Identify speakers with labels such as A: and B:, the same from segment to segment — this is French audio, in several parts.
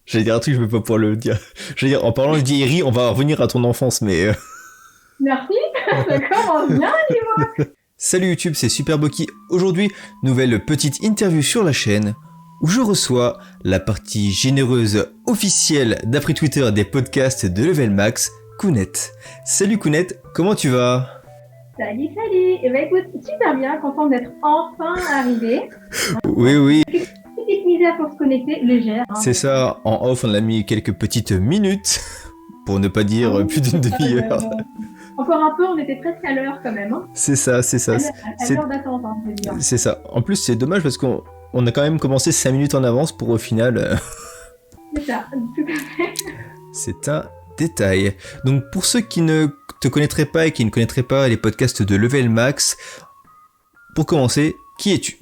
A: J'allais dire un truc, je vais pas pouvoir le dire. J'allais dire, en parlant de vieillerie, on va revenir à ton enfance, mais...
B: Merci, ça commence bien.
A: Salut YouTube, c'est Superboki. Aujourd'hui, nouvelle petite interview sur la chaîne où je reçois la partie généreuse officielle d'après Twitter des podcasts de Level Max, Kounet. Salut Kounet, comment tu vas ?
B: Salut. Eh ben écoute, super bien, contente d'être enfin arrivée.
A: Oui.
B: Petite misère pour se connecter, légère.
A: C'est ça, en off on a mis quelques petites minutes, pour ne pas dire plus d'une demi-heure.
B: Encore un peu, on était presque à l'heure quand même. Hein.
A: C'est ça.
B: À l'heure d'attente, je veux dire.
A: C'est ça. En plus, c'est dommage parce qu'on a quand même commencé 5 minutes en avance pour au final...
B: C'est ça, tout à fait.
A: C'est un détail. Donc pour ceux qui ne te connaîtraient pas et qui ne connaîtraient pas les podcasts de Level Max, pour commencer, qui es-tu ?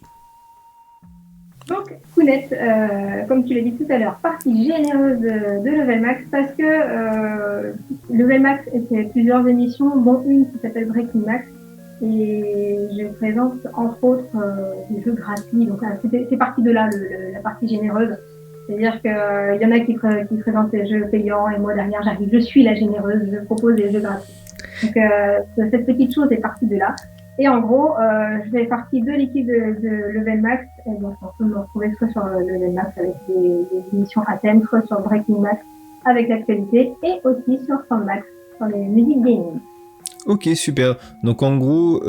B: Donc, Kounet, comme tu l'as dit tout à l'heure, partie généreuse de Level Max parce que Level Max était plusieurs émissions, dont une qui s'appelle Breaking Max. Et je présente entre autres des jeux gratuits. Donc c'est parti de là, la partie généreuse. C'est-à-dire qu'il y en a qui présentent des jeux payants et moi derrière j'arrive, je suis la généreuse, je propose des jeux gratuits. Donc cette petite chose est partie de là. Et en gros, je fais partie de l'équipe de Level Max. Et donc on peut me retrouver soit sur Level Max avec des émissions à thème, soit sur Breaking Max avec l'actualité et aussi sur Soundmax, sur les musiques gaming.
A: Ok, super. Donc en gros,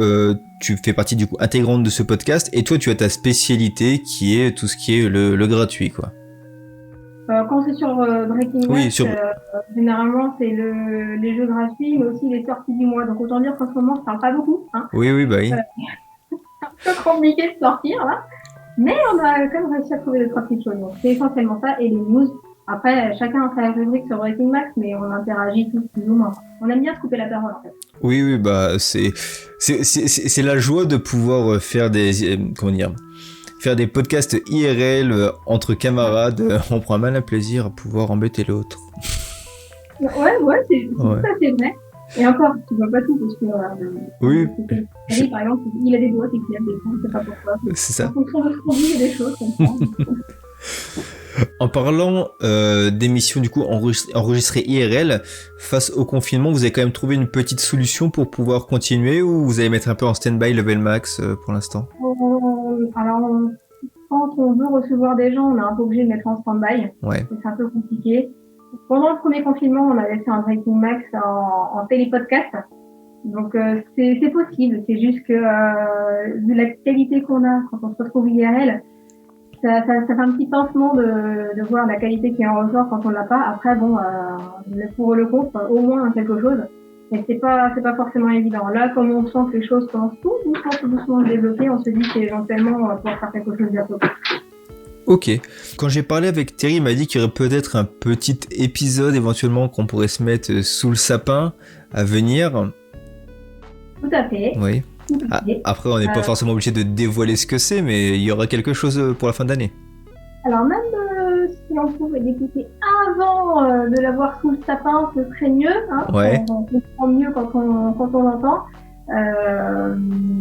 A: tu fais partie du coup intégrante de ce podcast et toi tu as ta spécialité qui est tout ce qui est le gratuit quoi.
B: Quand c'est sur Breaking Max, généralement c'est les jeux gratuits mais aussi les sorties du mois. Donc autant dire qu'en ce moment je parle pas beaucoup. Hein.
A: Oui, bah oui.
B: C'est un peu compliqué de sortir là. Mais on a quand même réussi à trouver deux, trois petites choses. Donc c'est essentiellement ça et les news. Après, chacun a sa rubrique sur Breaking Max, mais on interagit tous plus ou moins. On aime bien se couper la parole en fait.
A: Oui, bah c'est la joie de pouvoir faire faire des podcasts IRL entre camarades. On prend mal un plaisir à pouvoir embêter l'autre.
B: Ouais, ça c'est vrai. Et encore, tu vois pas tout parce que
A: oui.
B: Harry, par exemple, il a des doigts et qu'il a des points, c'est pas pourquoi.
A: C'est ça.
B: En fonction de ce qu'on dit, il y a des choses comme ça.
A: En parlant d'émissions du coup enregistrées IRL, face au confinement, vous avez quand même trouvé une petite solution pour pouvoir continuer ou vous allez mettre un peu en stand-by Level Max pour l'instant ?
B: Alors, quand on veut recevoir des gens, on est un peu obligé de mettre en stand-by.
A: Ouais.
B: C'est un peu compliqué. Pendant le premier confinement, on avait fait un Breaking Max en télépodcast. Donc c'est possible, c'est juste que vu la qualité qu'on a quand on se retrouve IRL, ça fait un petit pincement de voir la qualité qui en ressort quand on l'a pas. Après bon, le pour le contre, au moins quelque chose. Mais c'est pas forcément évident. Là, comme on sent que les choses commencent tout doucement à se débloquer, on se dit qu'éventuellement on va pouvoir faire quelque chose bientôt.
A: Ok. Quand j'ai parlé avec Terry, il m'a dit qu'il y aurait peut-être un petit épisode éventuellement qu'on pourrait se mettre sous le sapin à venir.
B: Tout à fait.
A: Oui. Après, on n'est pas forcément obligé de dévoiler ce que c'est, mais il y aura quelque chose pour la fin d'année. Alors
B: même si on pouvait l'écouter avant de l'avoir sous le sapin, ce serait mieux. Hein,
A: ouais.
B: On comprend mieux quand on l'entend.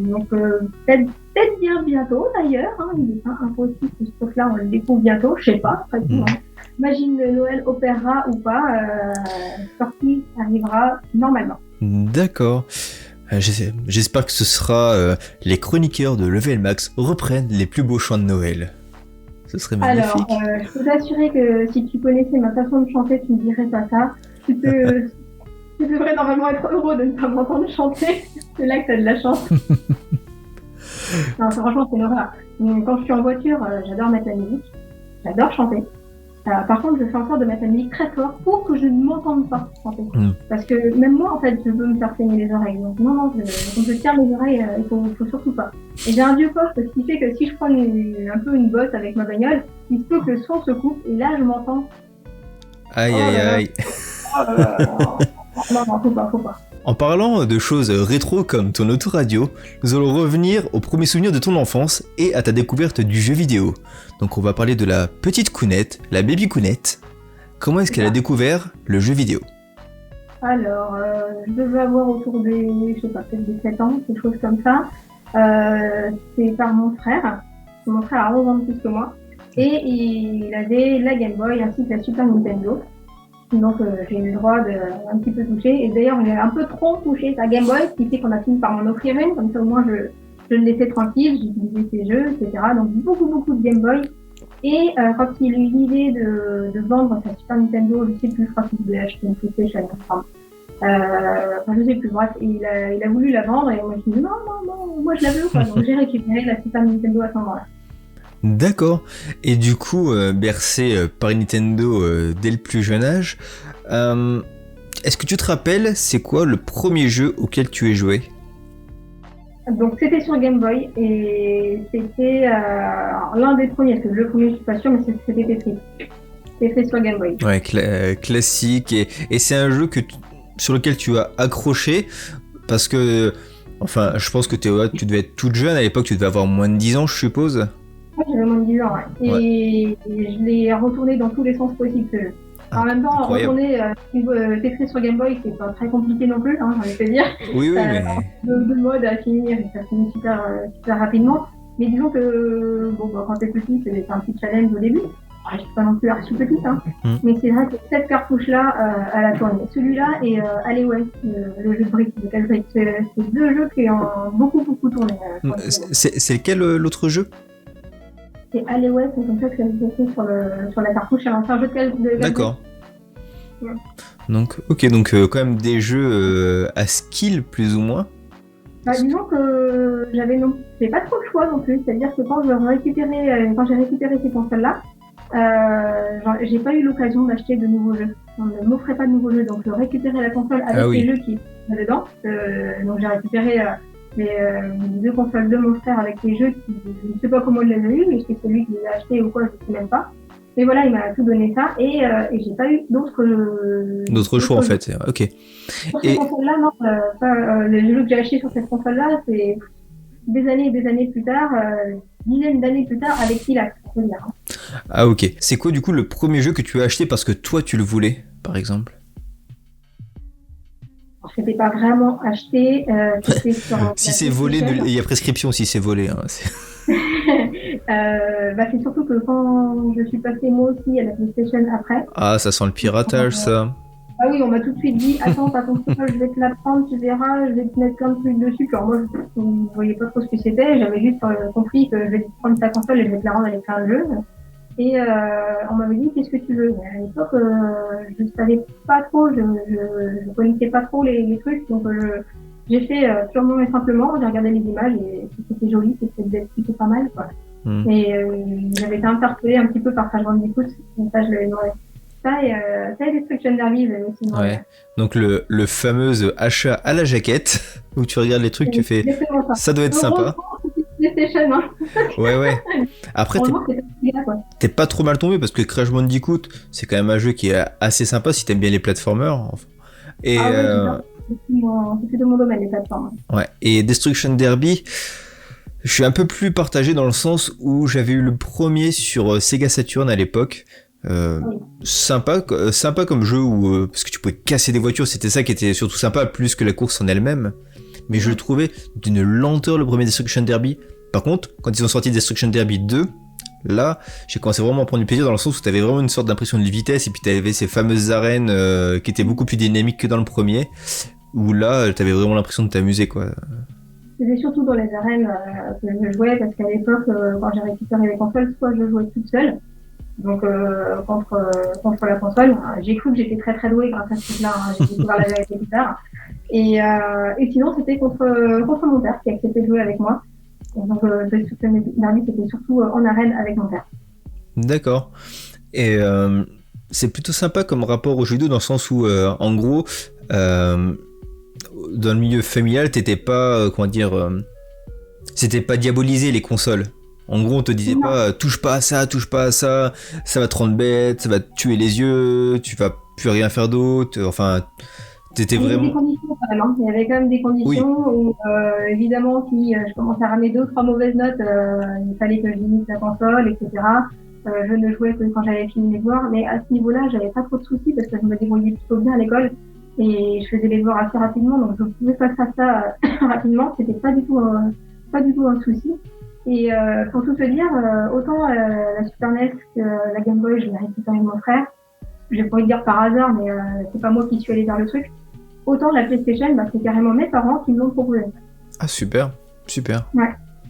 B: Donc peut-être bien bientôt d'ailleurs. Hein, il n'est pas impossible que ce truc-là, on le découvre bientôt. Je sais pas. Après tout, hein. Imagine le Noël opérera ou pas. Sortie arrivera normalement.
A: D'accord. J'espère que ce sera les chroniqueurs de Level Max reprennent les plus beaux chants de Noël. Ce serait magnifique.
B: Alors, je peux t'assurer que si tu connaissais ma façon de chanter, tu ne dirais pas ça. Tu devrais normalement être heureux de ne pas m'entendre chanter. C'est là que tu as de la chance. Non, franchement, c'est une horreur. Quand je suis en voiture, j'adore mettre la musique. J'adore chanter. Par contre, je fais en sorte de mettre la musique très fort pour que je ne m'entende pas chanter. Parce que même moi, en fait, je veux me faire saigner les oreilles. Donc non, quand je tiens les oreilles, il faut surtout pas. Et j'ai un vieux poste, ce qui fait que si je prends un peu une bosse avec ma bagnole, il se peut que le son se coupe et là, je m'entends.
A: Aïe.
B: Non, faut pas.
A: En parlant de choses rétro comme ton autoradio, nous allons revenir aux premiers souvenirs de ton enfance et à ta découverte du jeu vidéo. Donc on va parler de la petite Kounet, la baby Kounet. Comment est-ce qu'elle a découvert le jeu vidéo ?
B: Alors, je devais avoir autour des, je sais pas, peut-être des 7 ans, quelque chose comme ça. C'est par mon frère. Mon frère a 11 ans de plus que moi. Et il avait la Game Boy ainsi que la Super Nintendo. Donc j'ai eu le droit de un petit peu toucher. Et d'ailleurs, j'ai un peu trop touché sa Game Boy, ce qui fait qu'on a fini par m'en offrir une. Comme ça, au moins, je le laissais tranquille, j'utilisais ses jeux, etc. Donc beaucoup de Game Boy. Et quand il a eu l'idée de vendre sa Super Nintendo, je sais plus, je crois qu'il voulait acheter une PlayStation. Enfin, je sais plus, bref, il a voulu la vendre et moi je dis non, moi je la veux quoi. Donc j'ai récupéré la Super Nintendo à ce moment-là.
A: D'accord. Et du coup, bercé par Nintendo dès le plus jeune âge, est-ce que tu te rappelles, c'est quoi le premier jeu auquel tu es joué?
B: Donc c'était sur Game Boy et c'était l'un des premiers, parce que le premier je suis pas sûre, mais c'était Tetris. Tetris sur Game Boy.
A: Ouais, classique. Et c'est un jeu sur lequel tu as accroché parce que, enfin, je pense que tu devais être toute jeune à l'époque, tu devais avoir moins de 10 ans, je suppose.
B: Moi j'avais moins de 10 ans, ouais. Et je l'ai retourné dans tous les sens possibles ce jeu. En même temps,
A: incroyable.
B: retourner Tetris sur Game Boy, c'est pas très compliqué non plus, hein, j'ai envie de te dire.
A: Oui, mais...
B: De mode à finir, et ça finit super rapidement. Mais disons que quand t'es petit, c'est un petit challenge au début. Je suis pas non plus archi petite, hein. Mais c'est vrai que cette cartouche-là, elle a tourné. Celui-là et Alley West, le jeu de briques, le casse-briques, c'est deux jeux qui ont beaucoup tourné.
A: C'est lequel l'autre jeu?
B: C'est Alley West, c'est comme ça que ça se fait sur la cartouche. C'est un jeu de casse-briques.
A: D'accord.
B: Ouais.
A: Donc, ok, donc quand même des jeux à skill plus ou moins.
B: Disons que j'avais pas trop le choix non plus. C'est-à-dire que quand j'ai récupéré ces consoles-là, j'ai pas eu l'occasion d'acheter de nouveaux jeux. On ne m'offrait pas de nouveaux jeux, donc je récupérais la console avec les jeux qui étaient dedans. Donc j'ai récupéré les deux consoles de mon frère avec les jeux qui, je ne sais pas comment il les a eu, mais c'est celui qui les a achetés ou quoi, je ne sais même pas. Mais voilà, il m'a tout donné ça et j'ai pas eu
A: d'autres choix en fait. Ok.
B: Sur ces consoles-là, non, les jeux que j'ai achetés sur cette console-là, c'est des années plus tard, dizaines d'années plus tard, avec Silac, on peut dire.
A: Ah ok. C'est quoi du coup le premier jeu que tu as acheté parce que toi tu le voulais, par exemple?
B: Alors, c'était pas vraiment acheté, c'était sur
A: si c'est volé, il y a prescription si c'est volé. Hein,
B: c'est surtout que quand je suis passée moi aussi à la PlayStation après.
A: Ah, ça sent le piratage ça.
B: Ah oui, on m'a tout de suite dit, attends, ta console, je vais te la prendre, tu verras, je vais te mettre plein de trucs dessus. Alors moi, je ne voyais pas trop ce que c'était, j'avais juste compris que je vais te prendre ta console et je vais te la rendre avec plein de jeux. Et on m'avait dit, qu'est-ce que tu veux? À l'époque, je ne savais pas trop, je connaissais pas trop les trucs, donc j'ai fait purement et simplement, j'ai regardé les images et c'était joli, c'était plutôt pas mal, quoi. Et j'avais été interpellée un petit peu par Crash Bandicoot, donc ça je l'avais demandé. Ça et Destruction Derby, aussi.
A: Ouais. Donc le fameux achat à la jaquette où tu regardes les trucs, tu fais ça doit être sympa.
B: Hein.
A: Ouais. Après t'es pas trop mal tombé parce que Crash Bandicoot c'est quand même un jeu qui est assez sympa si t'aimes bien les platformers. Et
B: c'est plutôt mon domaine les plateformes.
A: Ouais. Et Destruction Derby, je suis un peu plus partagé dans le sens où j'avais eu le premier sur Sega Saturn à l'époque. Sympa comme jeu où, parce que tu pouvais casser des voitures, c'était ça qui était surtout sympa plus que la course en elle-même. Mais je le trouvais d'une lenteur le premier Destruction Derby. Par contre, quand ils ont sorti Destruction Derby 2, là, j'ai commencé vraiment à prendre du plaisir dans le sens où t'avais vraiment une sorte d'impression de vitesse et puis t'avais ces fameuses arènes qui étaient beaucoup plus dynamiques que dans le premier, où là, t'avais vraiment l'impression de t'amuser quoi.
B: C'était surtout dans les arènes que je jouais parce qu'à l'époque, quand j'ai récupéré les consoles, soit je jouais toute seule. Donc contre la console, j'ai cru que j'étais très douée grâce à ce truc-là. J'ai découvert la vérité plus tard. Et sinon, c'était contre mon père qui acceptait de jouer avec moi. Et donc Destruction Derby, c'était surtout en arène avec mon père.
A: D'accord. Et c'est plutôt sympa comme rapport au jeu vidéo dans le sens où, en gros, dans le milieu familial, t'étais pas, c'était pas diabolisé les consoles. En gros, on te disait pas touche pas à ça, ça va te rendre bête, ça va te tuer les yeux, tu vas plus rien faire d'autre. Enfin, t'étais vraiment.
B: Il y avait des conditions quand même. Il y avait quand même des conditions où, évidemment, si je commençais à ramener 2 ou 3 mauvaises notes, il fallait que je limite la console, etc. Je ne jouais que quand j'avais fini les devoirs, mais à ce niveau-là, j'avais pas trop de soucis parce que je me débrouillais plutôt bien à l'école et je faisais les devoirs assez rapidement, donc je pouvais passer à ça rapidement. C'était pas du tout un souci. Et pour tout te dire, autant la Super NES que la Game Boy, je l'ai récupérée de mon frère. Je vais pas dire par hasard, mais c'est pas moi qui suis allée vers le truc. Autant la PlayStation, c'est carrément mes parents qui me l'ont proposé.
A: Ah super, super.
B: Ouais.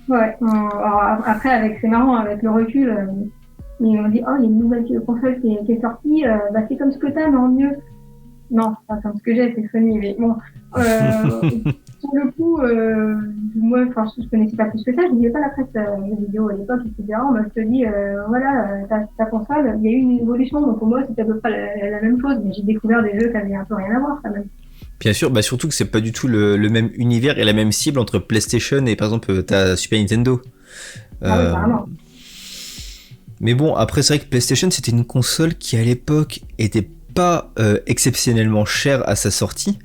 B: Alors, après, c'est marrant, avec le recul, ils m'ont dit, oh, il y a une nouvelle console qui est sortie, c'est comme ce que t'as, mais en mieux. Non, c'est pas comme ce que j'ai, c'est Sony, mais bon. Sur le coup, moi, je connaissais pas plus que ça, je lisais pas la presse vidéo à l'époque, etc. On m'a te dit, voilà, ta console, il y a eu une évolution, donc pour moi, c'était à peu près la même chose, mais j'ai découvert des jeux qui avaient un peu rien à voir, quand même.
A: Bien sûr, surtout que c'est pas du tout le même univers et la même cible entre PlayStation et par exemple ta Super Nintendo.
B: Ah oui, carrément.
A: Mais bon, après c'est vrai que PlayStation c'était une console qui à l'époque était pas exceptionnellement chère à sa sortie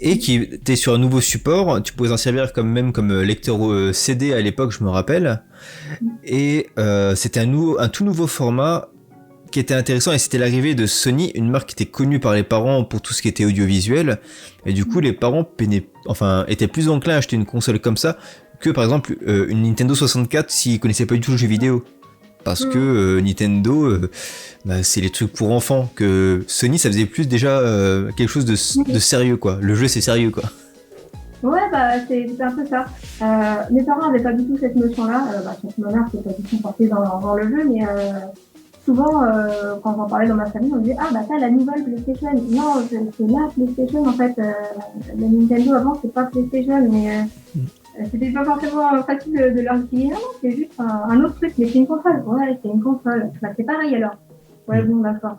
A: et qui était sur un nouveau support. Tu pouvais en servir comme lecteur CD à l'époque, je me rappelle. Et c'était un tout nouveau format qui était intéressant, et c'était l'arrivée de Sony, une marque qui était connue par les parents pour tout ce qui était audiovisuel, et du coup les parents étaient plus enclins à acheter une console comme ça que par exemple une Nintendo 64 s'ils connaissaient pas du tout le jeu vidéo, parce que Nintendo c'est les trucs pour enfants, que Sony ça faisait plus déjà quelque chose de sérieux quoi, le jeu c'est sérieux quoi.
B: Ouais, c'est un peu ça. Mes parents n'avaient pas du tout cette notion-là. Sauf ma mère qui était pas du tout portée dans le jeu, mais souvent, quand j'en parlais dans ma famille, on me disait t'as la nouvelle PlayStation. Non, c'est la PlayStation en fait. La Nintendo avant, c'est pas PlayStation, mais c'était pas forcément facile de leur expliquer. Non, c'est juste un autre truc, mais c'est une console. Ouais, c'est une console. C'est pareil alors. Ouais, bon, d'accord.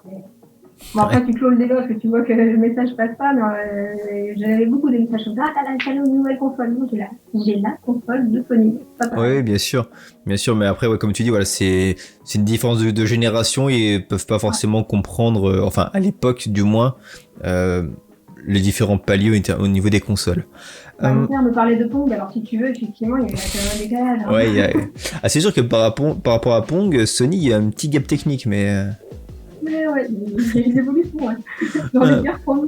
B: Bon, après, tu clôt le débat parce que tu vois que le message passe pas, mais j'avais beaucoup de messages comme ça. T'as la nouvelle console. Non, j'ai la console de Sony.
A: Oui, bien sûr, mais après, ouais, comme tu dis, voilà, c'est une différence de génération et ils peuvent pas forcément comprendre, enfin, à l'époque du moins, les différents paliers au niveau des consoles.
B: Mon père me parlait de Pong, alors si tu veux, effectivement, il y a quand même un décalage. Hein.
A: Ouais, c'est sûr que par rapport à Pong, Sony, il y a un petit gap technique, mais...
B: Mais ouais, il y a une évolution, ouais. Dans les guerres Pong.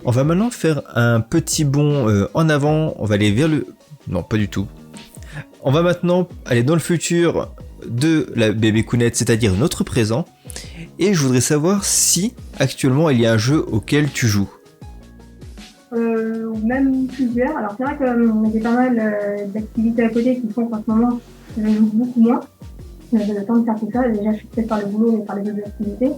A: On va maintenant faire un petit bond en avant, on va aller vers le... Non, pas du tout. On va maintenant aller dans le futur de la bébé Kounette, c'est-à-dire notre présent, et je voudrais savoir si, actuellement, il y a un jeu auquel tu joues.
B: Même plusieurs. Alors c'est vrai que j'ai pas mal d'activités à côté qui font qu'en ce moment, je joue beaucoup moins. J'ai le temps de faire tout ça. Déjà, je suis peut-être par le boulot, mais par les autres activités.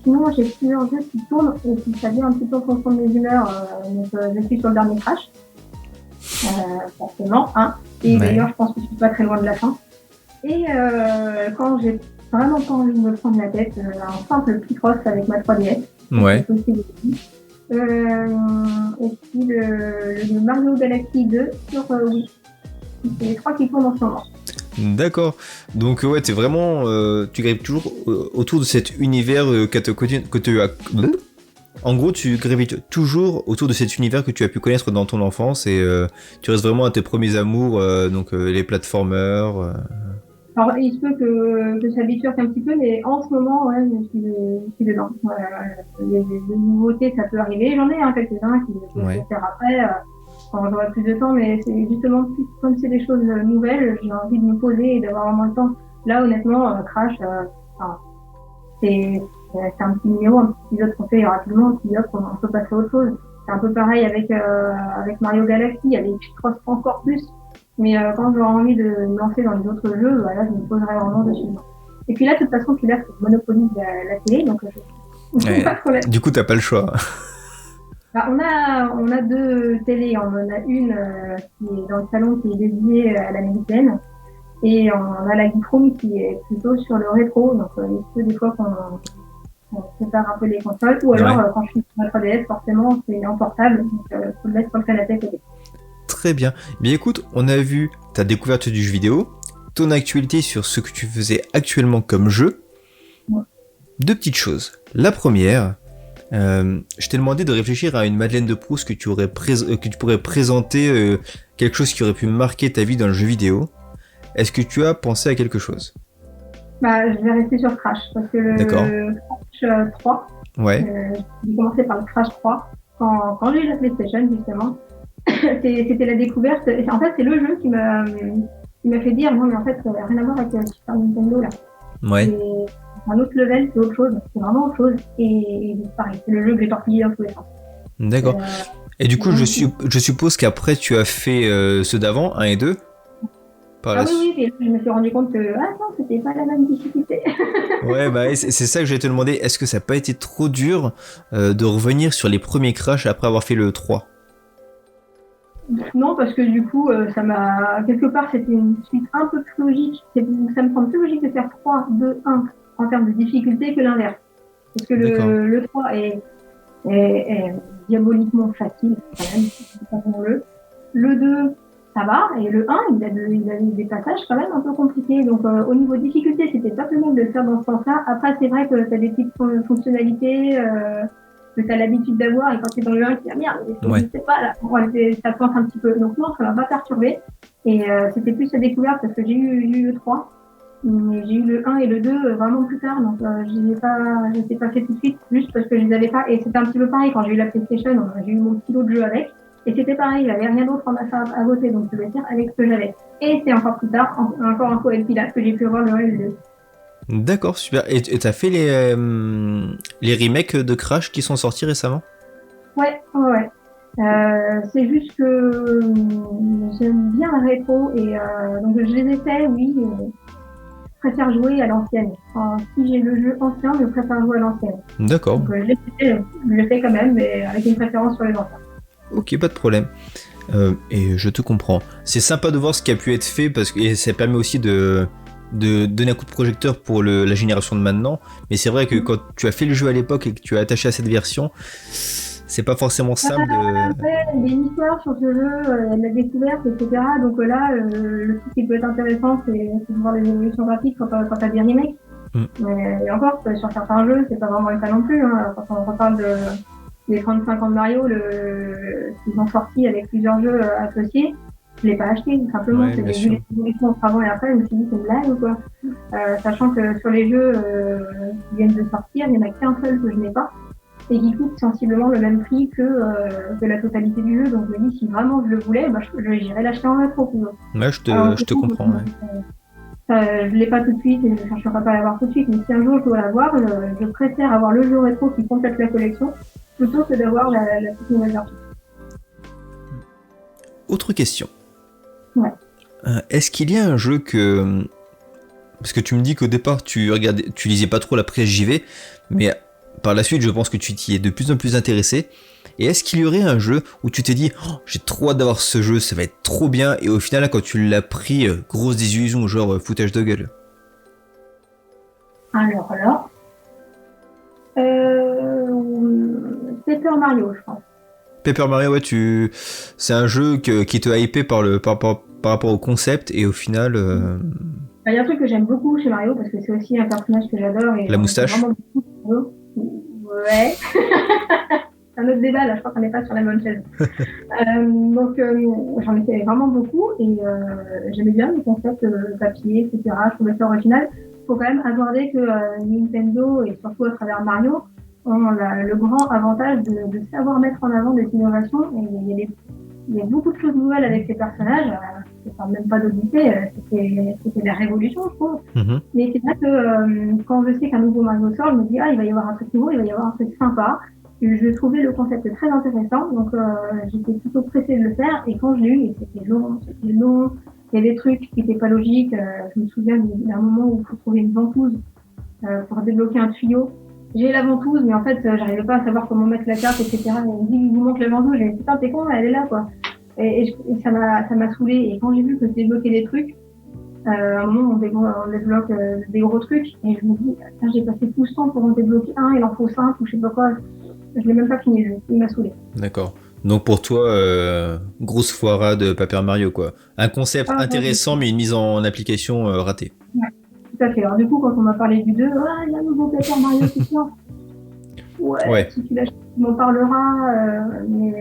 B: Sinon, j'ai plusieurs jeux qui tournent et qui ça vient un petit peu en fonction de mes humeurs. Donc, je suis sur le dernier Crash. Forcément, hein. Et ouais. D'ailleurs, je pense que je suis pas très loin de la fin. Et quand j'ai vraiment pas envie de me prendre la tête, un simple Picross avec ma 3DS.
A: Ouais.
B: Et puis le Mario Galaxy 2 sur Wii. C'est les trois qui tournent en ce moment.
A: D'accord. Donc ouais, t'es vraiment, tu gravites toujours autour de cet univers que tu as. En gros, tu gravites toujours autour de cet univers que tu as pu connaître dans ton enfance et tu restes vraiment à tes premiers amours, donc les platformers.
B: Alors, il se peut que ça bifurque un petit peu, mais en ce moment, ouais, je suis dedans. Les nouveautés, ça peut arriver. J'en ai quelques-uns qui vont faire après. Quand j'aurai plus de temps, mais c'est justement comme c'est des choses nouvelles, j'ai envie de me poser et d'avoir vraiment le temps. Là, honnêtement, Crash, c'est un petit numéro, un petit épisode qu'on fait rapidement, puis hop, on peut passer à autre chose. C'est un peu pareil avec Mario Galaxy, avec Picross encore plus. Mais quand j'aurai envie de me lancer dans les autres jeux, voilà, je me poserai vraiment dessus. Et puis là, de toute façon, tu l'as monopolise la télé, donc pas de problème.
A: Du coup, t'as pas le choix.
B: On a deux télés. On en a une qui est dans le salon qui est dédiée à l'américaine et on a la Geekroom qui est plutôt sur le rétro. Donc il se peut des fois qu'on sépare un peu les consoles ou alors quand je suis sur ma 3DS, forcément c'est en portable, donc faut le mettre sur le canapé à côté.
A: Très bien. Bien écoute, on a vu ta découverte du jeu vidéo, ton actualité sur ce que tu faisais actuellement comme jeu. Ouais. Deux petites choses. La première, je t'ai demandé de réfléchir à une Madeleine de Proust que tu pourrais présenter, quelque chose qui aurait pu marquer ta vie dans le jeu vidéo. Est-ce que tu as pensé à quelque chose ?
B: Je vais rester sur Crash, parce que le Crash 3, j'ai commencé par le Crash 3, quand j'ai eu la PlayStation justement, c'était la découverte, en fait c'est le jeu qui m'a qui m'a fait dire non mais en fait ça n'a rien à voir avec Super Nintendo là.
A: Ouais.
B: C'est un autre level, c'est autre chose, c'est vraiment autre chose. Et pareil, c'est le jeu que j'ai torpillé dans tous les sens.
A: D'accord. Et du coup, je suppose qu'après tu as fait ceux d'avant, 1 et 2 par la
B: oui, et je me suis rendu compte que non, c'était pas la même difficulté.
A: Ouais, bah c'est ça que je vais te demander. Est-ce que ça n'a pas été trop dur de revenir sur les premiers Crash après avoir fait le 3?
B: Non, parce que du coup, ça m'a. Quelque part, c'était une suite un peu plus logique. Ça me semble plus logique de faire 3, 2, 1 en termes de difficulté que l'inverse. Parce que le 3 est diaboliquement facile, quand même. Le 2, ça va. Et le 1, il a des passages quand même un peu compliqués. Donc, au niveau difficulté, c'était pas plus mal de le faire dans ce sens-là. Après, c'est vrai que tu as des petites fonctionnalités. Que tu as l'habitude d'avoir, et quand tu es dans le 1, tu dis merde, je sais pas, là, ça pense un petit peu. Donc non, ça m'a pas perturbé. Et c'était plus la découverte parce que j'ai eu le 3, mais j'ai eu le 1 et le 2 vraiment plus tard, donc je les ai pas fait tout de suite, juste parce que je les avais pas. Et c'était un petit peu pareil quand j'ai eu la PlayStation, j'ai eu mon petit lot de jeux avec, et c'était pareil, il n'y avait rien d'autre en achat à voter, donc je devais faire avec ce que j'avais. Et c'est encore plus tard, encore un coup Pilates, que j'ai pu voir le 1 et le 2.
A: D'accord, super. Et t'as fait les remakes de Crash qui sont sortis récemment?
B: Ouais. C'est juste que j'aime bien le rétro et donc je les ai faits, oui. Je préfère jouer à l'ancienne. Si j'ai le jeu ancien, je préfère jouer à l'ancienne.
A: D'accord.
B: Donc je le fais quand même, mais avec une préférence sur les anciens.
A: Ok, pas de problème. Et je te comprends. C'est sympa de voir ce qui a pu être fait parce que et ça permet aussi de donner un coup de projecteur pour la génération de maintenant, mais c'est vrai que quand tu as fait le jeu à l'époque et que tu es attaché à cette version, c'est pas forcément simple de...
B: Ouais, il y a une histoire sur ce jeu, la découverte, etc. Donc là, le truc qui peut être intéressant, c'est de voir les évolutions graphiques quand t'as des remakes. Et encore, sur certains jeux, c'est pas vraiment le cas non plus. Hein. Quand on reparle des 35 ans de Mario, qu'ils ont sorti avec plusieurs jeux associés, je l'ai pas acheté, tout simplement.
A: Ouais,
B: c'est vu les évolutions avant et après, je me suis dit, c'est une blague ou quoi. Sachant que sur les jeux qui viennent de sortir, il n'y en a qu'un seul que je n'ai pas, et qui coûte sensiblement le même prix que la totalité du jeu. Donc je me dis, si vraiment je le voulais, j'irais l'acheter en rétro.
A: Ouais, je te comprends.
B: Je l'ai pas tout de suite et je ne chercherai pas à l'avoir tout de suite, mais si un jour je dois l'avoir, je préfère avoir le jeu rétro qui complète la collection plutôt que d'avoir la toute nouvelle version.
A: Autre question.
B: Ouais.
A: Est-ce qu'il y a un jeu que... Parce que tu me dis qu'au départ tu lisais pas trop la presse JV, mais par la suite je pense que tu t'y es de plus en plus intéressé. Et est-ce qu'il y aurait un jeu où tu t'es dit j'ai trop hâte d'avoir ce jeu, ça va être trop bien, et au final là, quand tu l'as pris, grosse désillusion, genre foutage de gueule?
B: Alors là, Paper Mario, je pense.
A: Paper Mario, ouais, c'est un jeu qui te hypé par rapport au concept, et au final...
B: Il y a un truc que j'aime beaucoup chez Mario, parce que c'est aussi un personnage que j'adore. Et
A: la moustache.
B: Ouais. C'est un autre débat, là, je crois qu'on n'est pas sur la bonne chaise. Donc, j'en ai fait vraiment beaucoup, et j'aimais bien les concepts papier, etc. Je trouvais ça original. Il faut quand même aborder que Nintendo, et surtout à travers Mario, ont le grand avantage de savoir mettre en avant des innovations, et il y a beaucoup de choses nouvelles avec ces personnages. Je ne parle même pas d'Odyssée, c'était la révolution, je trouve. Mm-hmm. Mais c'est vrai que quand je sais qu'un nouveau Mario sort, je me dis, il va y avoir un truc nouveau, il va y avoir un truc sympa. Et je trouvais le concept très intéressant, donc j'étais plutôt pressée de le faire. Et quand je l'ai eu, et c'était long, il y a des trucs qui n'étaient pas logiques. Je me souviens d'un moment où il faut trouver une ventouse pour débloquer un tuyau. J'ai la ventouse, mais en fait, j'arrivais pas à savoir comment mettre la carte, etc. Et on me dit, il vous manque la ventouse. J'ai dit, putain, t'es con, elle est là, quoi. Et ça m'a saoulée. Et quand j'ai vu que je débloquais des trucs, à un moment, on débloque des gros trucs. Et je me dis, j'ai passé tout ce temps pour en débloquer un, il en faut 5 ou je sais pas quoi. Je l'ai même pas fini, il m'a saoulé.
A: D'accord. Donc pour toi, grosse foirade de Paper Mario, quoi. Un concept intéressant, mais une mise en application ratée.
B: Ouais, tout à fait. Alors du coup, quand on m'a parlé du 2, il y a un nouveau Paper Mario qui sort. Ouais, si tu l'achètes, tu m'en parleras, mais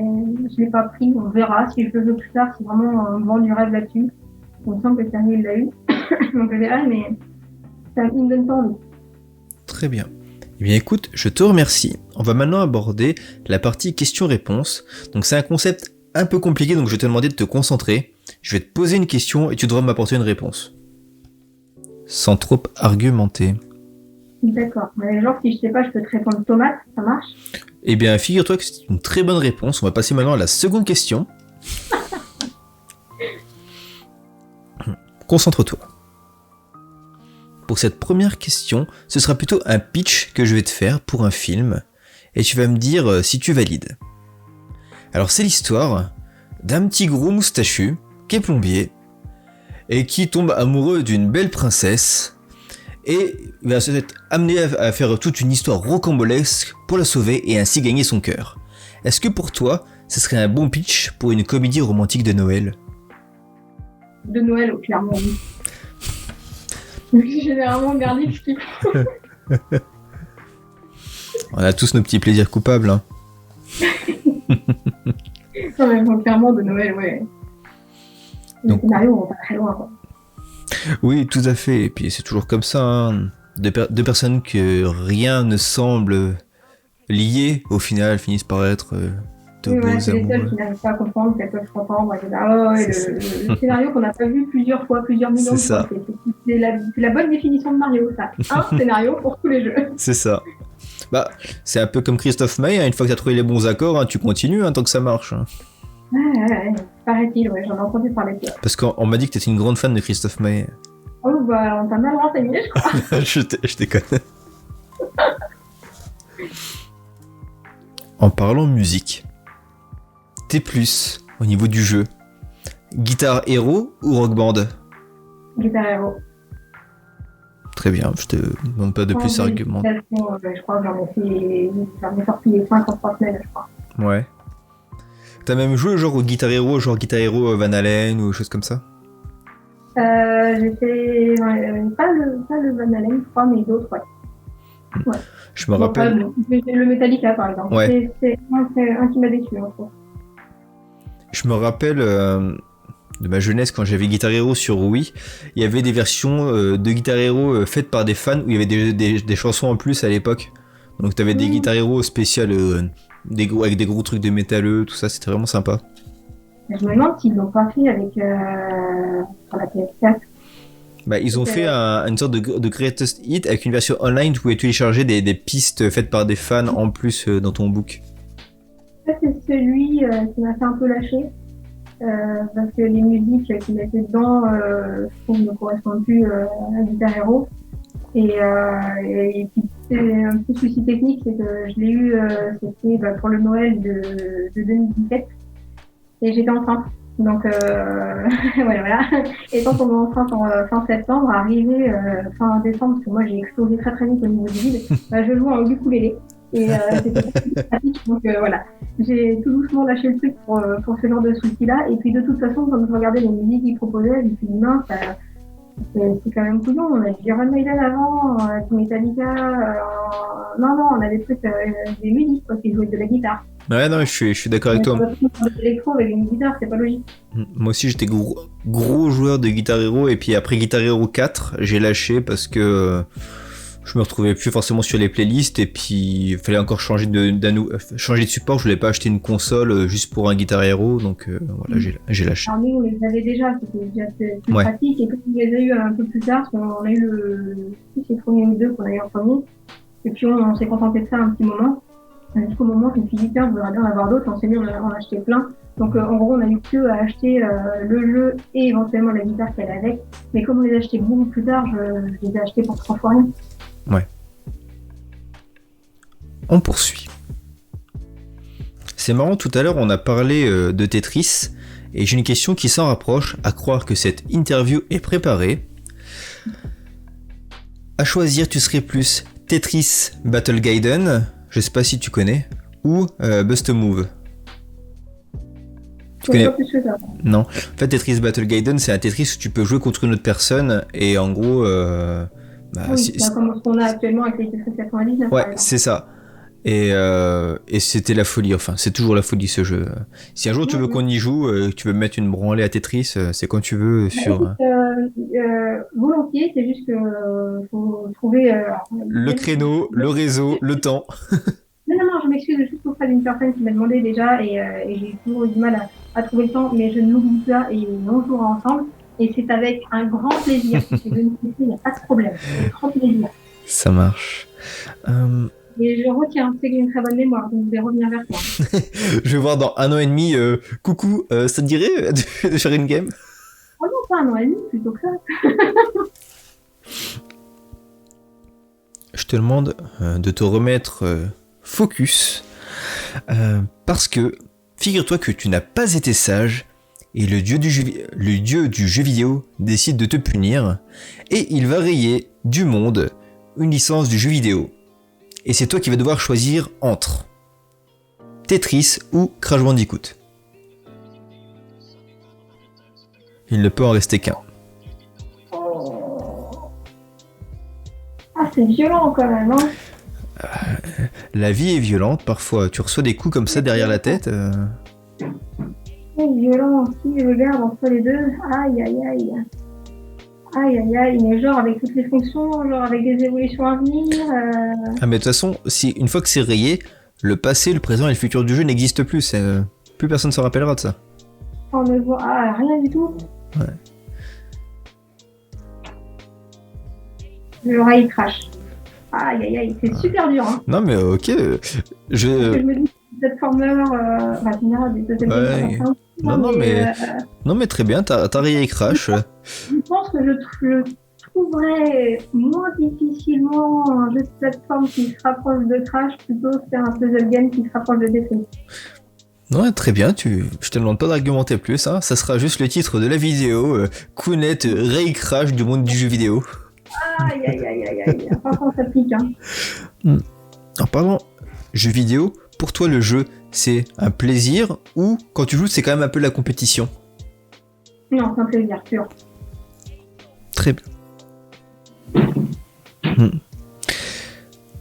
B: je l'ai pas pris. On verra si je le veux plus tard, si vraiment on vend du rêve là-dessus. Il me semble que Terry l'a eu. Donc je verrai, mais ça me donne pas envie.
A: Très bien. Eh bien écoute, je te remercie. On va maintenant aborder la partie questions-réponses. Donc c'est un concept un peu compliqué, donc je vais te demander de te concentrer. Je vais te poser une question et tu devras m'apporter une réponse. Sans trop argumenter.
B: D'accord. Mais genre, si je sais pas, je peux te répondre tomate, ça marche?
A: Eh bien, figure-toi que c'est une très bonne réponse. On va passer maintenant à la seconde question. Concentre-toi. Pour cette première question, ce sera plutôt un pitch que je vais te faire pour un film, et tu vas me dire si tu valides. Alors c'est l'histoire d'un petit gros moustachu qui est plombier et qui tombe amoureux d'une belle princesse et il va être amené à faire toute une histoire rocambolesque pour la sauver et ainsi gagner son cœur. Est-ce que pour toi, ce serait un bon pitch pour une comédie romantique de Noël ?
B: De Noël, clairement, oui. Généralement, garlic, ce qu'il faut.
A: On a tous nos petits plaisirs coupables, hein.
B: Non, mais bon, clairement, de Noël, ouais. Les
A: Donc,
B: scénarios vont pas très loin, quoi.
A: oui, tout à fait. Et puis c'est toujours comme ça, hein. Deux personnes que rien ne semble lier, au final, finissent par être de
B: Oui,
A: beaux
B: ouais, c'est les seuls
A: amoureux.
B: qui n'arrivent pas à comprendre qu'elles peuvent s'entendre, etc. Ah ouais, le scénario qu'on n'a pas vu plusieurs fois, plusieurs millions de
A: C'est ça.
B: fois. C'est la bonne définition de Mario, ça. Un scénario pour tous les jeux.
A: C'est ça. Bah, c'est un peu comme Christophe May, hein. Une fois que tu as trouvé les bons accords, hein, tu continues hein, tant que ça marche. Hein.
B: Ouais, paraît-il, ouais, j'en ai entendu parler de ça.
A: Parce qu'on m'a dit que tu étais une grande fan de Christophe May.
B: Oh, bah, on t'a mal renseigné, je crois.
A: je déconne. En parlant musique, t'es plus au niveau du jeu. Guitare héros ou rock band ?
B: Guitar Hero.
A: Très bien, je te demande pas de plus arguments.
B: Je crois que j'en ai sorti les 5 en 3 semaines, je crois.
A: Ouais. T'as même joué genre au Guitar Hero, genre Guitar Hero Van Halen ou choses comme ça ?
B: J'ai fait pas le Van Halen, je crois, mais d'autres, ouais. Ouais.
A: Je me rappelle.
B: Le Metallica, par exemple.
A: Ouais.
B: C'est un qui m'a déçu, en fait.
A: Je me rappelle de ma jeunesse quand j'avais Guitar Hero sur Wii, il y avait des versions de Guitar Hero faites par des fans où il y avait des chansons en plus à l'époque. Donc t'avais des Guitar Hero spéciales avec des gros trucs de métalleux, tout ça, c'était vraiment sympa.
B: Je me demande s'ils l'ont pas fait avec sur la PS4.
A: Bah, ils ont fait une sorte de Greatest Hit avec une version online où tu pouvais télécharger des pistes faites par des fans en plus dans ton book.
B: Ça, c'est celui qui m'a fait un peu lâcher. Parce que les musiques qu'il mettait dedans, je trouve, ne correspondent plus à Guitar Hero. Et puis, c'est un petit souci technique, c'est que je l'ai eu, c'était pour le Noël de 2017. Et j'étais enceinte. Donc, voilà. Et quand on est enceinte en fin septembre, arrivé fin décembre, parce que moi j'ai explosé très très vite au niveau du vide, je joue en ukulélé. Et c'était pratique. Donc voilà. J'ai tout doucement lâché le truc pour ce genre de soucis-là. Et puis de toute façon, quand je regardais les musiques qu'ils proposaient, je me suis dit mince, c'est quand même couillon. On a du Iron Maiden avant, du Metallica. Non, on a des trucs, des musiques, quoi, qui jouaient de la guitare.
A: Ouais, non, je suis d'accord avec toi.
B: L'électro avec une guitare, c'est pas logique.
A: Moi aussi, j'étais gros joueur de Guitar Hero, et puis après Guitar Hero 4, j'ai lâché parce que je me retrouvais plus forcément sur les playlists, et puis il fallait encore changer de support. Je voulais pas acheter une console juste pour un Guitar Hero, donc voilà, j'ai lâché.
B: Alors nous, on les avait déjà, c'était déjà plus pratique, et quand on les a eu un peu plus tard, on a eu les premiers ou deux qu'on a eu en premier, et puis on s'est contenté de ça un petit moment. Jusqu'au moment où je me suis dit, tiens, je voudrais bien en avoir d'autres, on s'est mis, on en a acheté plein. Donc en gros, on a eu que à acheter le jeu et éventuellement la guitare qu'elle avait. Mais comme on les a achetés beaucoup plus tard, je les ai achetés pour 3 fois rien.
A: Ouais. On poursuit. C'est marrant, tout à l'heure, on a parlé de Tetris, et j'ai une question qui s'en rapproche, à croire que cette interview est préparée. À choisir, tu serais plus Tetris Battle Gaiden, je sais pas si tu connais, ou Bust a Move. Tu connais?
B: Pas plus que ça.
A: Non. En fait, Tetris Battle Gaiden, c'est un Tetris où tu peux jouer contre une autre personne, et en gros...
B: oui, c'est comme ce qu'on a actuellement avec les Tetris 99.
A: Ouais, c'est ça. Et c'était la folie, enfin, c'est toujours la folie ce jeu. Si un jour tu veux qu'on y joue, tu veux mettre une branlée à Tetris, c'est quand tu veux sur...
B: volontiers, c'est juste que faut trouver...
A: le créneau, le réseau, le temps.
B: Non, je m'excuse juste auprès d'une personne qui m'a demandé déjà et j'ai toujours eu du mal à trouver le temps, mais je ne l'oublie pas et on jouera ensemble. Et c'est avec un grand plaisir. Si tu veux me tester, il n'y a pas de problème. C'est grand plaisir.
A: Ça marche.
B: Et je retiens, c'est que j'ai une très bonne mémoire, donc je vais revenir vers toi.
A: Je vais voir dans 1 an et demi, coucou, ça te dirait de faire une game?
B: Oh non, pas 1 an et demi, plutôt que ça.
A: Je te demande de te remettre focus, parce que figure-toi que tu n'as pas été sage, et le dieu du jeu vidéo décide de te punir, et il va rayer du monde une licence du jeu vidéo. Et c'est toi qui vas devoir choisir entre Tetris ou Crash Bandicoot. Il ne peut en rester qu'un.
B: Ah, c'est violent quand même, hein.
A: La vie est violente, parfois tu reçois des coups comme ça derrière la tête.
B: C'est violent aussi, regarde, entre les deux. Aïe, aïe, aïe. Aïe, aïe, aïe, mais genre avec toutes les fonctions, genre avec des évolutions à venir.
A: Ah mais de toute façon, si une fois que c'est rayé, le passé, le présent et le futur du jeu n'existent plus. Plus personne ne se rappellera de ça.
B: On ne voit rien du tout.
A: Ouais.
B: L'oreille crash. Aïe, aïe, aïe, c'est super dur. Hein.
A: Non mais ok,
B: Je me dis, cette formeur,
A: non mais très bien, t'as rayé Crash.
B: Je pense que je trouverais moins difficilement un jeu de plateforme qui se rapproche de Crash plutôt que faire un puzzle game qui se rapproche de Tetris.
A: Ouais, très bien, je te demande pas d'argumenter plus, hein. Ça sera juste le titre de la vidéo, Kounet Ray Crash du monde du jeu vidéo.
B: Aïe, aïe, aïe, aïe, aïe, franchement ça pique, hein.
A: En parlant jeu vidéo, pour toi le jeu c'est un plaisir ou quand tu joues c'est quand même un peu la compétition?
B: Non, c'est un plaisir pur.
A: Très bien.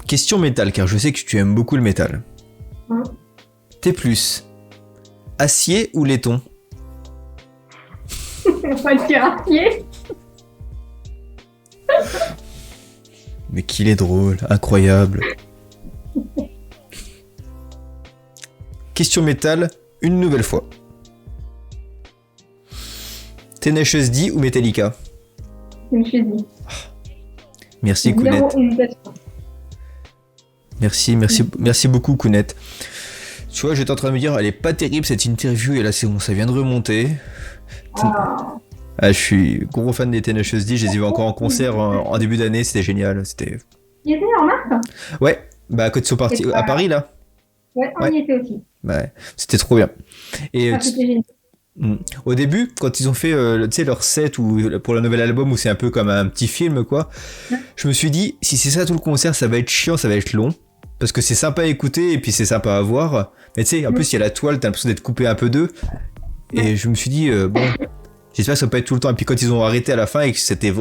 A: Question métal, car je sais que tu aimes beaucoup le métal. T'es plus acier ou laiton?
B: On va dire acier.
A: Mais qu'il est drôle, incroyable. Question métal, une nouvelle fois. Tenacious D ou Metallica?
B: Tenacious D.
A: Merci Kounet. Merci beaucoup Kounet. Tu vois, j'étais en train de me dire, elle est pas terrible cette interview et là c'est bon, ça vient de remonter. Je suis gros fan des Tenacious D, je les ai vus encore en concert en début d'année, c'était génial.
B: Il était en mars?
A: Ouais, bah quand ils sont partis à Paris là.
B: Ouais, on y était aussi.
A: Ouais, c'était trop bien. Et
B: c'était génial.
A: Au début, quand ils ont fait leur set pour le nouvel album où c'est un peu comme un petit film quoi, je me suis dit si c'est ça tout le concert, ça va être chiant, ça va être long. Parce que c'est sympa à écouter et puis c'est sympa à voir. Mais tu sais, en plus il y a la toile, t'as l'impression d'être coupé un peu d'eux. Et je me suis dit, bon, j'espère que ça va pas être tout le temps. Et puis quand ils ont arrêté à la fin et que c'était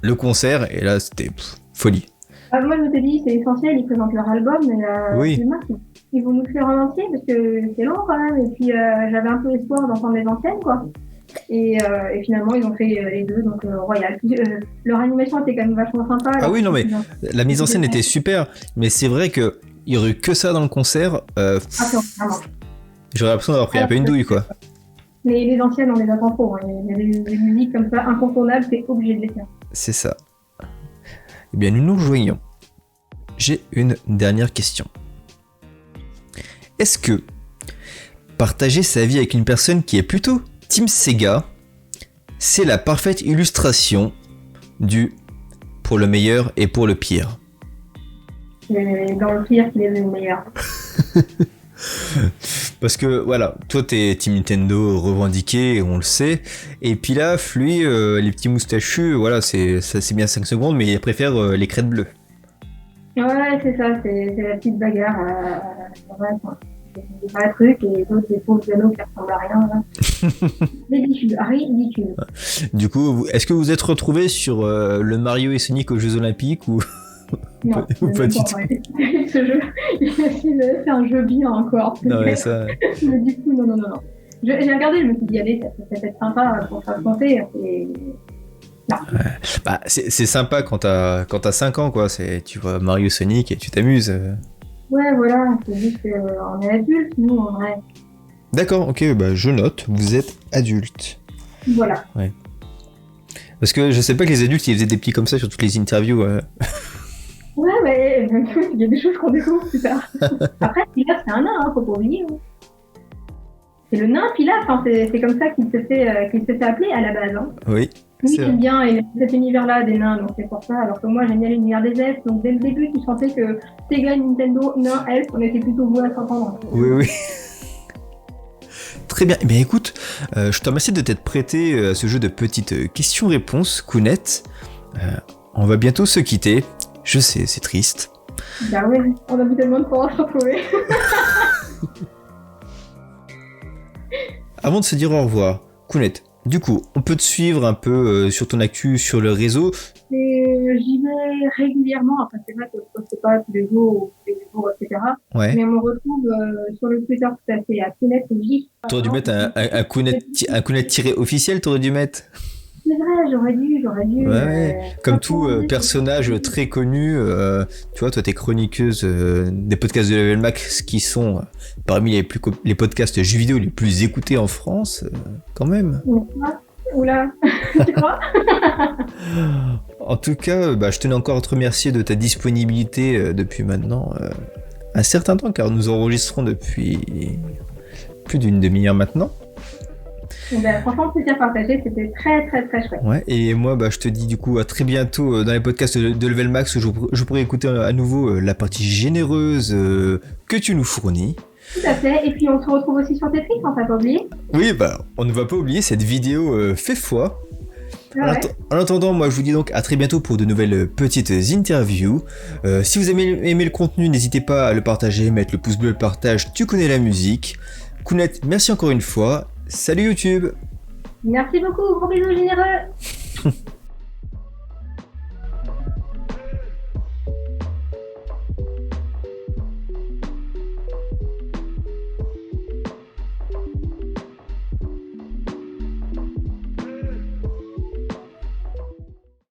A: le concert, et là c'était folie.
B: Moi je me suis dit, c'est essentiel, ils présentent leur album, mais
A: oui.
B: Ils vont nous le faire en entier parce que c'est long quand même. Et puis j'avais un peu espoir d'entendre les anciennes quoi. Et finalement ils ont fait les deux, donc royal. Leur animation était quand même vachement sympa.
A: Ah oui, non mais la mise en scène était super, mais c'est vrai que il y aurait eu que ça dans le concert. J'aurais l'impression d'avoir pris un peu une douille quoi.
B: Mais les anciennes on les attend trop. Hein. Il y a des musiques comme ça incontournables, t'es obligé de les faire.
A: C'est ça. Eh bien nous nous rejoignons. J'ai une dernière question. Est-ce que partager sa vie avec une personne qui est plutôt Team Sega, c'est la parfaite illustration du pour le meilleur et pour le pire?
B: Dans le pire, qui est le meilleur.
A: Parce que voilà, toi t'es Team Nintendo revendiqué, on le sait, et puis là, lui, les petits moustachus, voilà, c'est bien 5 secondes, mais il préfère les crêtes bleues.
B: Ouais, c'est ça, c'est la petite bagarre. Des vrais trucs et d'autres des pauvres pianos qui ressemblent à rien. Ridicule.
A: Du coup, est-ce que vous êtes retrouvés sur le Mario et Sonic aux Jeux Olympiques ou
B: non,
A: ou pas du tout?
B: Ce jeu, c'est un jeu bien encore.
A: Non, mais ça...
B: Mais du coup, non. J'ai regardé, je me suis dit, allez, ça peut être sympa pour s'affronter. Et...
A: Non. Bah, c'est sympa quand t'as 5 ans, quoi. Tu vois Mario Sonic et tu t'amuses.
B: Ouais, voilà, c'est juste qu'on est adultes, nous, en vrai.
A: D'accord, ok, bah je note, vous êtes adulte.
B: Voilà.
A: Ouais. Parce que je sais pas que les adultes ils faisaient des petits comme ça sur toutes les interviews.
B: Ouais, mais il y a des choses qu'on découvre plus tard. Après, Pilaf, c'est un nain, faut pas oublier. Hein. C'est le nain Pilaf, c'est comme ça qu'il se fait appeler à la base. Hein.
A: Oui.
B: Lui, il aime bien cet univers-là des nains, donc c'est pour ça. Alors que moi, j'aime bien l'univers des elfes, donc dès le début, tu sentais que Sega, Nintendo, nain, elfe, on était plutôt voués à s'entendre.
A: Oui. Très bien. Eh bien, écoute, je te remercie de t'être prêté à ce jeu de petites questions-réponses, Kounet. On va bientôt se quitter. Je sais, c'est triste.
B: Bah ouais, on a vu tellement de temps à se retrouver.
A: Avant de se dire au revoir, Kounet, du coup, on peut te suivre un peu sur ton actu sur le réseau.
B: J'y vais régulièrement, enfin c'est vrai que je ne poste pas tous les jours, etc.
A: Ouais.
B: Mais on me retrouve sur le Twitter tout à fait à Kounet J.
A: T'aurais dû mettre un Kounet tiré officiel, t'aurais dû mettre.
B: C'est vrai, j'aurais dû.
A: Ouais. Comme tout personnage très connu, tu vois, toi t'es chroniqueuse des podcasts de Level Max qui sont parmi les podcasts jeux vidéo les plus écoutés en France, quand même.
B: Oula, tu crois?
A: En tout cas, je tenais encore à te remercier de ta disponibilité depuis maintenant un certain temps, car nous enregistrons depuis plus d'une demi-heure maintenant.
B: Franchement, plaisir partagé, c'était très très très chouette.
A: Ouais, et moi, je te dis du coup à très bientôt dans les podcasts de Level Max où je pourrai écouter à nouveau la partie généreuse que tu nous fournis.
B: Tout à fait, et puis on se retrouve aussi sur Tetris, on t'a pas oublié.
A: Oui, on ne va pas oublier cette vidéo fait foi.
B: Ouais.
A: En attendant, moi je vous dis donc à très bientôt pour de nouvelles petites interviews. Si vous avez aimé le contenu, n'hésitez pas à le partager, mettre le pouce bleu, le partage, tu connais la musique. Kounet, merci encore une fois. Salut YouTube.
B: Merci beaucoup, gros bisous généreux.